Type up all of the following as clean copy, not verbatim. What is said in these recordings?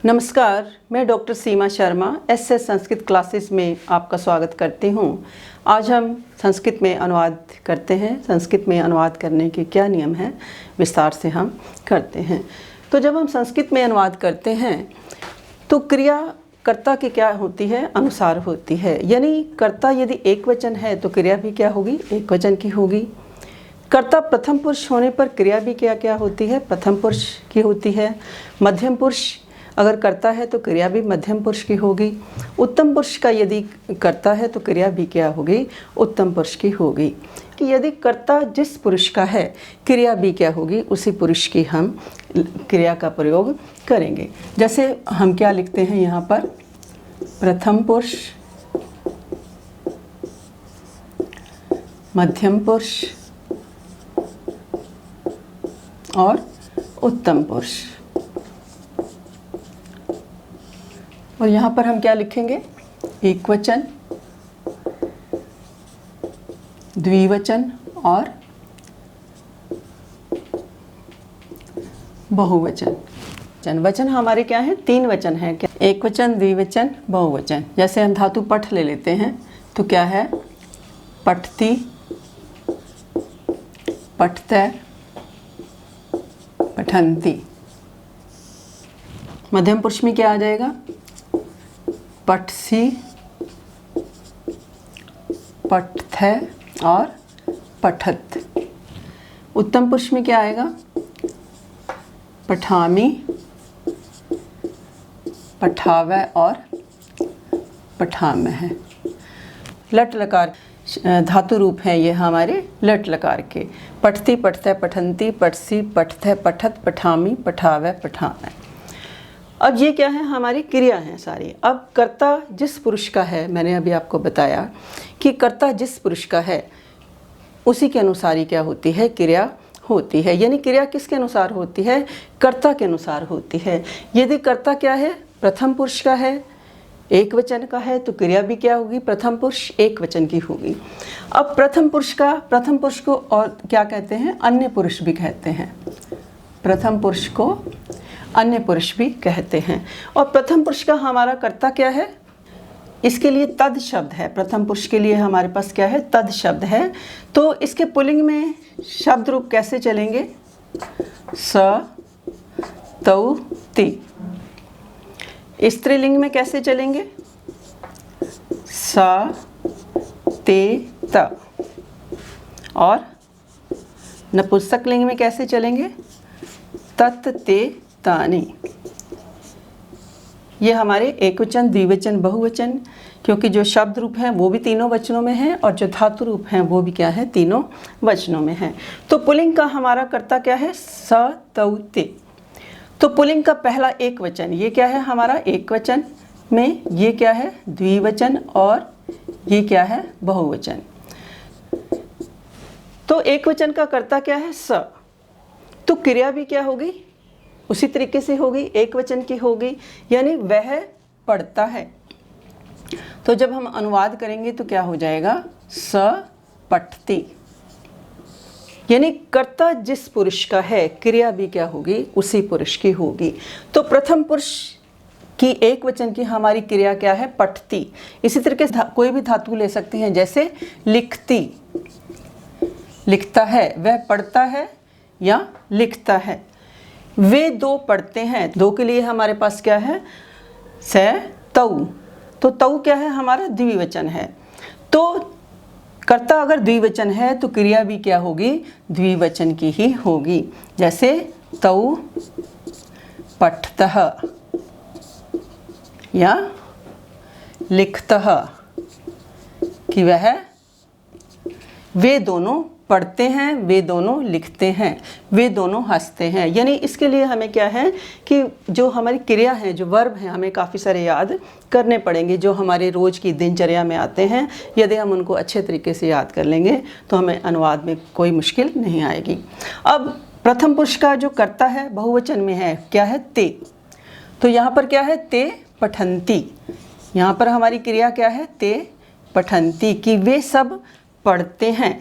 नमस्कार, मैं डॉक्टर सीमा Sharma SS Sanskrit classes में आपका स्वागत करती हूँ। आज हम संस्कृत में अनुवाद करते हैं। संस्कृत में अनुवाद करने के क्या नियम हैं विस्तार से हम करते हैं। तो जब हम संस्कृत में अनुवाद करते हैं तो क्रिया कर्ता की क्या होती है, अनुसार होती है। यानी कर्ता यदि एक वचन है तो क्रिया भी क्या होगी, एक वचन की होगी। कर्ता प्रथम पुरुष होने पर क्रिया भी क्या होती है, प्रथम पुरुष की होती है। मध्यम पुरुष अगर कर्ता है तो क्रिया भी मध्यम पुरुष की होगी। उत्तम पुरुष का यदि कर्ता है तो क्रिया भी क्या होगी, उत्तम पुरुष की होगी। कि यदि कर्ता जिस पुरुष का है क्रिया भी क्या होगी, उसी पुरुष की हम क्रिया का प्रयोग करेंगे। जैसे हम क्या लिखते हैं यहाँ पर, प्रथम पुरुष, मध्यम पुरुष और उत्तम पुरुष। और यहाँ पर हम क्या लिखेंगे, एक वचन, द्विवचन और बहुवचन। वचन हमारे क्या है, तीन वचन है। क्या, एक वचन, द्विवचन, बहुवचन। जैसे हम धातु पठ ले लेते हैं तो क्या है, पठती, पठते, पठन्ति। मध्यम पुरुष में क्या आ जाएगा, पठसी, पठथे और पठत। उत्तम पुरुष में क्या आएगा, पठामी, पठावे और पठामह। लट लकार धातु रूप है ये हमारे लट लकार के। पठती, पठते, पठन्ति, पठसी, पठथे, पठत, पठामी, पठावे, पठामह। अब ये क्या है, हमारी क्रिया है सारी। अब कर्ता जिस पुरुष का है, मैंने अभी आपको बताया कि कर्ता जिस पुरुष का है उसी के अनुसार ही क्या होती है, क्रिया होती है। यानी क्रिया किसके अनुसार होती है, कर्ता के अनुसार होती है। यदि कर्ता क्या है, प्रथम पुरुष का है, एक वचन का है, तो क्रिया भी क्या होगी, प्रथम पुरुष एक वचन की होगी। अब प्रथम पुरुष को और क्या कहते हैं, अन्य पुरुष भी कहते हैं। प्रथम पुरुष को अन्य पुरुष भी कहते हैं। और प्रथम पुरुष का हमारा कर्ता क्या है, इसके लिए तद शब्द है। प्रथम पुरुष के लिए हमारे पास क्या है, तद शब्द है। तो इसके पुल्लिंग में शब्द रूप कैसे चलेंगे, स, तौ, ति। स्त्रीलिंग में कैसे चलेंगे, स, ते, त। और नपुंसक लिंग में कैसे चलेंगे, तत्, ते, तानि। ये हमारे एक वचन, द्विवचन, बहुवचन, क्योंकि जो शब्द रूप हैं वो भी तीनों वचनों में हैं और जो धातु रूप हैं वो भी क्या है, तीनों वचनों में हैं। तो पुल्लिंग का हमारा कर्ता क्या है, स, तौ, ते। तो पुल्लिंग का पहला एक वचन, ये क्या है हमारा एक वचन में, ये क्या है द्विवचन और ये क्या है बहुवचन। तो एक वचन का कर्ता क्या है, स। तो क्रिया भी क्या होगी, उसी तरीके से होगी, एक वचन की होगी, यानी वह पढ़ता है। तो जब हम अनुवाद करेंगे तो क्या हो जाएगा, स पठती। यानी कर्ता जिस पुरुष का है क्रिया भी क्या होगी, उसी पुरुष की होगी। तो प्रथम पुरुष की एक वचन की हमारी क्रिया क्या है, पठती। इसी तरीके से कोई भी धातु ले सकते हैं, जैसे लिखती, लिखता है, वह पढ़ता है या लिखता है। वे दो पढ़ते हैं, दो के लिए हमारे पास क्या है, से, तौ। तो तौ क्या है, हमारा द्विवचन है। तो कर्ता अगर द्विवचन है तो क्रिया भी क्या होगी, द्विवचन की ही होगी। जैसे तौ पठतः या लिखतः, कि वह, वे दोनों पढ़ते हैं, वे दोनों लिखते हैं, वे दोनों हंसते हैं। यानी इसके लिए हमें क्या है कि जो हमारी क्रिया है, जो वर्ब हैं, हमें काफ़ी सारे याद करने पड़ेंगे जो हमारे रोज़ की दिनचर्या में आते हैं। यदि हम उनको अच्छे तरीके से याद कर लेंगे तो हमें अनुवाद में कोई मुश्किल नहीं आएगी। अब प्रथम पुरुष का जो कर्ता है बहुवचन में है, क्या है, ते। तो यहाँ पर क्या है, ते पठन्ति। यहाँ पर हमारी क्रिया क्या है, ते पठन्ति, कि वे सब पढ़ते हैं।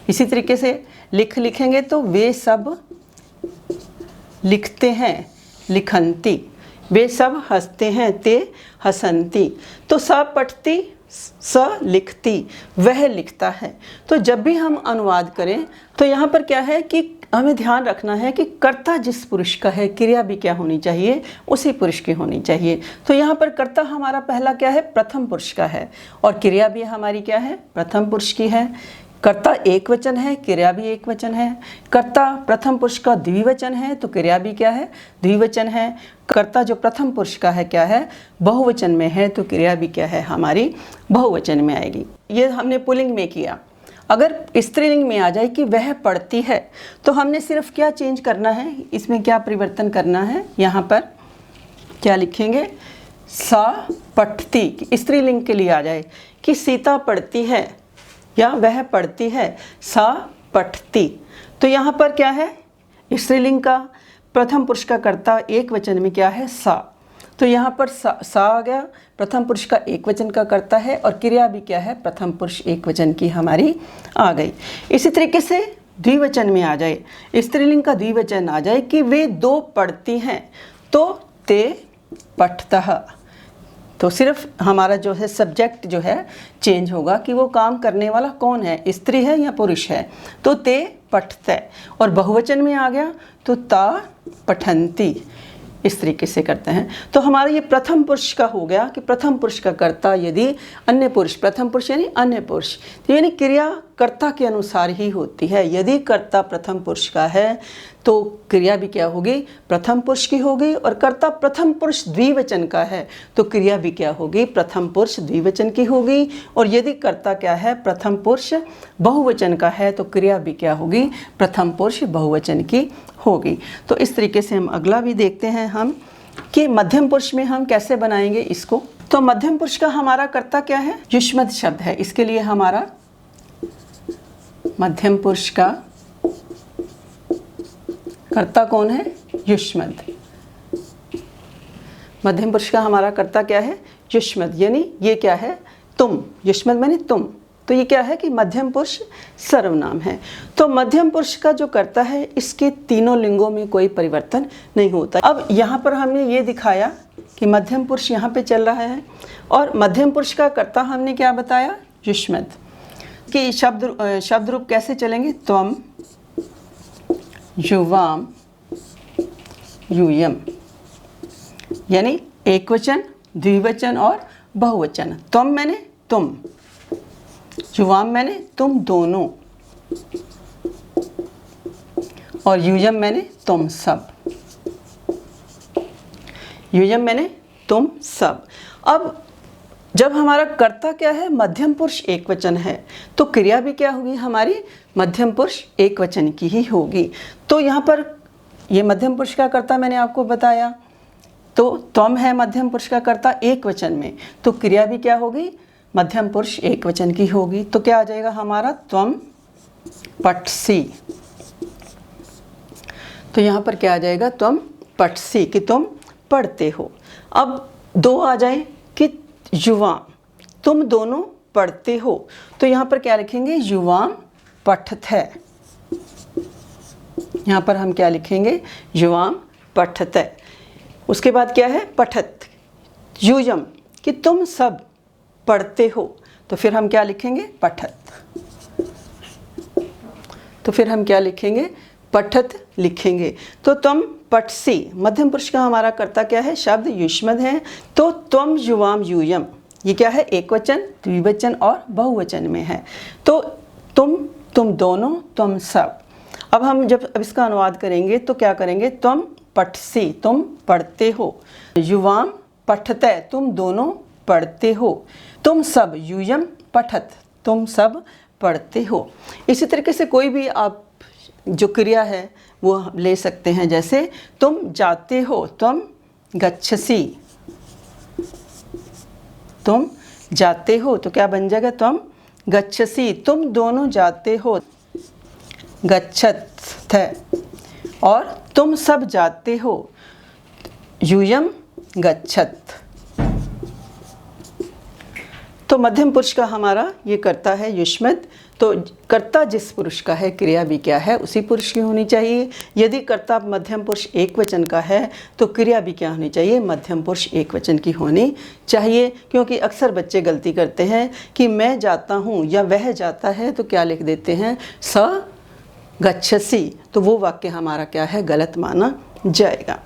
इसी तरीके से लिखेंगे तो वे सब लिखते हैं, लिखन्ति। वे सब हंसते हैं, ते हसंती। तो स पठती, स लिखती, वह लिखता है। तो जब भी हम अनुवाद करें तो यहाँ पर क्या है कि हमें ध्यान रखना है कि कर्ता जिस पुरुष का है, क्रिया भी क्या होनी चाहिए, उसी पुरुष की होनी चाहिए। तो यहाँ पर कर्ता हमारा पहला क्या है, प्रथम पुरुष का है, और क्रिया भी हमारी क्या है, प्रथम पुरुष की है। कर्ता एक वचन है, क्रिया भी एक वचन है। कर्ता प्रथम पुरुष का द्विवचन है, तो क्रिया भी क्या है, द्विवचन है। कर्ता जो प्रथम पुरुष का है क्या है, बहुवचन में है, तो क्रिया भी क्या है, हमारी बहुवचन में आएगी। ये हमने पुल्लिंग में किया। अगर स्त्रीलिंग में आ जाए कि वह पढ़ती है, तो हमने सिर्फ क्या चेंज करना है, इसमें क्या परिवर्तन करना है, यहाँ पर क्या लिखेंगे, सा पठती। स्त्रीलिंग के लिए आ जाए कि सीता पढ़ती है या वह पढ़ती है, सा पठती। तो यहाँ पर क्या है, स्त्रीलिंग का प्रथम पुरुष का कर्ता एक वचन में क्या है, सा। तो यहाँ पर सा आ गया, प्रथम पुरुष का एक वचन का कर्ता है, और क्रिया भी क्या है, प्रथम पुरुष एक वचन की हमारी आ गई। इसी तरीके से द्विवचन में आ जाए, स्त्रीलिंग का द्विवचन आ जाए कि वे दो पढ़ती हैं, तो ते पठतः। तो सिर्फ हमारा जो है सब्जेक्ट जो है चेंज होगा कि वो काम करने वाला कौन है, स्त्री है या पुरुष है। तो ते पठते, और बहुवचन में आ गया तो ता पठन्ति, इस तरीके से करते हैं। तो हमारा ये प्रथम पुरुष का हो गया कि प्रथम पुरुष का कर्ता यदि अन्य पुरुष, प्रथम पुरुष यानी अन्य पुरुष, तो यानी क्रिया कर्ता के अनुसार ही होती है। यदि कर्ता प्रथम पुरुष का है तो क्रिया भी क्या होगी, प्रथम पुरुष की होगी, और कर्ता प्रथम पुरुष द्विवचन का है तो क्रिया भी क्या होगी, प्रथम पुरुष द्विवचन की होगी। और यदि कर्ता क्या है, प्रथम पुरुष बहुवचन का है तो क्रिया भी क्या होगी, प्रथम पुरुष बहुवचन की होगी। तो इस तरीके से हम अगला भी देखते हैं हम कि मध्यम पुरुष में हम कैसे बनाएंगे इसको। तो मध्यम पुरुष का हमारा कर्ता क्या है, युष्मद शब्द है। इसके लिए हमारा मध्यम पुरुष का कर्ता कौन है, युष्मद। मध्यम पुरुष का हमारा कर्ता क्या है, युष्मद, यानी ये क्या है, तुम। युष्मद माने तुम, तो ये क्या है कि मध्यम पुरुष सर्वनाम है। तो मध्यम पुरुष का जो कर्ता है, इसके तीनों लिंगों में कोई परिवर्तन नहीं होता। अब यहाँ पर हमने ये दिखाया कि मध्यम पुरुष यहाँ पे चल रहा है, और मध्यम पुरुष का कर्ता हमने क्या बताया, युष्मद। कि शब्द रूप कैसे चलेंगे, त्वम, युवाम, यूयम, यानी एक वचन, द्विवचन और बहुवचन। त्वम मैंने तुम, युवाम मैंने तुम दोनों, और यूयम मैंने तुम सब। यूयम मैंने तुम सब। अब जब हमारा कर्ता क्या है, मध्यम पुरुष एक वचन है, तो क्रिया भी क्या होगी हमारी, मध्यम पुरुष एक वचन की ही होगी। तो यहाँ पर ये मध्यम पुरुष का कर्ता मैंने आपको बताया, तो त्वम है मध्यम पुरुष का कर्ता एक वचन में, तो क्रिया भी क्या होगी, मध्यम पुरुष एक वचन की होगी। तो क्या आ जाएगा हमारा, त्वम पठसी। तो यहाँ पर क्या आ जाएगा, त्वम पठसी, कि तुम पढ़ते हो। अब दो आ जाए कि युवाम, तुम दोनों पढ़ते हो, तो यहाँ पर क्या लिखेंगे, युवाम पठत है। यहाँ पर हम क्या लिखेंगे, युवाम पठत है। उसके बाद क्या है, पठत, यूयम, कि तुम सब पढ़ते हो, तो फिर हम क्या लिखेंगे, पठत। तो फिर हम क्या लिखेंगे, पठत लिखेंगे। तो तुम पठसी, मध्यम पुरुष का हमारा कर्ता क्या है, शब्द युष्मद है। तो त्वम युवाम यूयम, ये क्या है, एक वचन, द्विवचन और बहुवचन में है। तो तुम दोनों, तुम सब। अब हम जब इसका अनुवाद करेंगे तो क्या करेंगे, तुम पठसी, तुम पढ़ते हो, युवाम पठतै, तुम दोनों पढ़ते हो, तुम सब, यूयम पठत, तुम सब पढ़ते हो। इसी तरीके से कोई भी आप जो क्रिया है वो ले सकते हैं, जैसे तुम जाते हो, तुम गच्छसी, तुम जाते हो, तो क्या बन जाएगा, तुम गच्छसी, तुम दोनों जाते हो, गच्छत है, और तुम सब जाते हो, यूयम गच्छत। तो मध्यम पुरुष का हमारा ये कर्ता है युष्मद्। तो कर्ता जिस पुरुष का है, क्रिया भी क्या है, उसी पुरुष की होनी चाहिए। यदि कर्ता मध्यम पुरुष एक वचन का है तो क्रिया भी क्या होनी चाहिए, मध्यम पुरुष एक वचन की होनी चाहिए। क्योंकि अक्सर बच्चे गलती करते हैं कि मैं जाता हूँ या वह जाता है तो क्या लिख देते हैं, स गच्छसि। तो वो वाक्य हमारा क्या है, गलत माना जाएगा।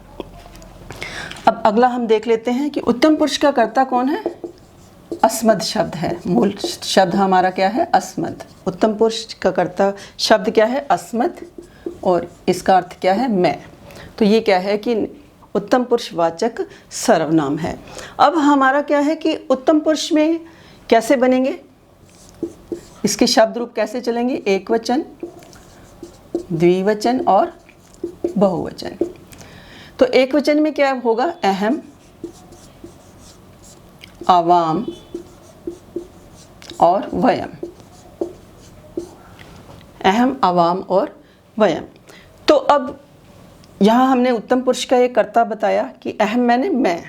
अब अगला हम देख लेते हैं कि उत्तम पुरुष का कर्ता कौन है, अस्मद् शब्द है। मूल शब्द हमारा क्या है, अस्मद्। उत्तम पुरुष का कर्ता शब्द क्या है, अस्मद्, और इसका अर्थ क्या है, मैं। तो ये क्या है कि उत्तम पुरुष वाचक सर्वनाम है। अब हमारा क्या है कि उत्तम पुरुष में कैसे बनेंगे, इसके शब्द रूप कैसे चलेंगे, एक वचन, द्विवचन और बहुवचन। तो एक वचन में क्या होगा, अहम, आवाम और वयम। अहम, आवाम और वयम। तो अब यहाँ हमने उत्तम पुरुष का एक कर्ता बताया कि अहम मैंने मैं,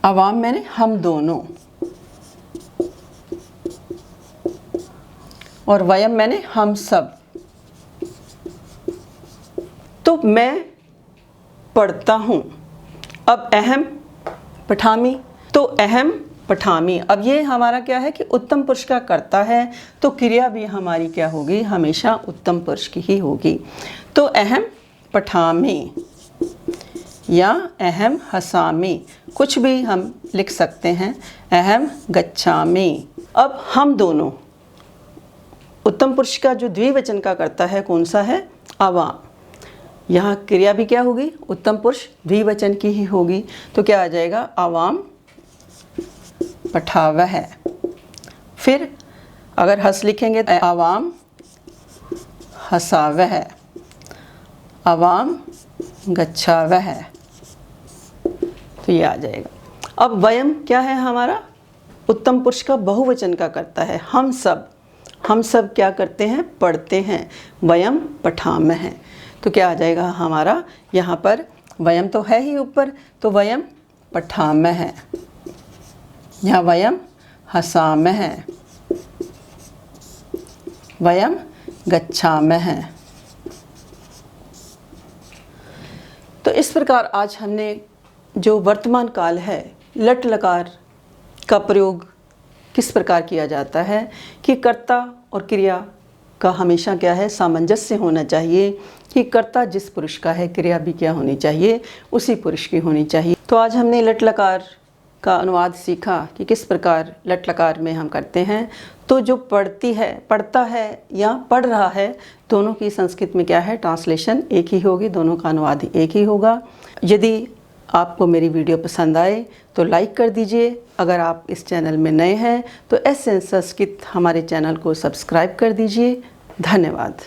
आवाम मैंने हम दोनों, और वयम मैंने हम सब। तो मैं पढ़ता हूँ। अब अहम पठामी, तो अहम पठामी। अब ये हमारा क्या है कि उत्तम पुरुष का कर्ता है, तो क्रिया भी हमारी क्या होगी, हमेशा उत्तम पुरुष की ही होगी। तो अहम पठामी या अहम हसामी, कुछ भी हम लिख सकते हैं, अहम गच्छामि। अब हम दोनों, उत्तम पुरुष का जो द्विवचन का कर्ता है कौन सा है, आवाम। यहाँ क्रिया भी क्या होगी, उत्तम पुरुष द्विवचन की ही होगी। तो क्या आ जाएगा, आवाम पठावह। फिर अगर हस लिखेंगे तो आवाम हसावह, आवाम गच्छावह। तो ये आ जाएगा। अब वयम क्या है हमारा, उत्तम पुरुष का बहुवचन का कर्ता है। हम सब क्या करते हैं, पढ़ते हैं। वयम पठामः। तो क्या आ जाएगा हमारा, यहाँ पर वयम तो है ही ऊपर, तो वयम पठामः, यहाँ वयम हसामः, वयम गच्छामः। तो इस प्रकार आज हमने जो वर्तमान काल है, लट लकार का प्रयोग किस प्रकार किया जाता है कि कर्ता और क्रिया का हमेशा क्या है, सामंजस्य होना चाहिए कि कर्ता जिस पुरुष का है, क्रिया भी क्या होनी चाहिए, उसी पुरुष की होनी चाहिए। तो आज हमने लट लकार का अनुवाद सीखा कि किस प्रकार लट लकार में हम करते हैं। तो जो पढ़ती है, पढ़ता है या पढ़ रहा है, दोनों की संस्कृत में क्या है, ट्रांसलेशन एक ही होगी, दोनों का अनुवाद एक ही होगा। यदि आपको मेरी वीडियो पसंद आए तो लाइक कर दीजिए। अगर आप इस चैनल में नए हैं तो एसएन संस्कृत हमारे चैनल को सब्सक्राइब कर दीजिए। धन्यवाद।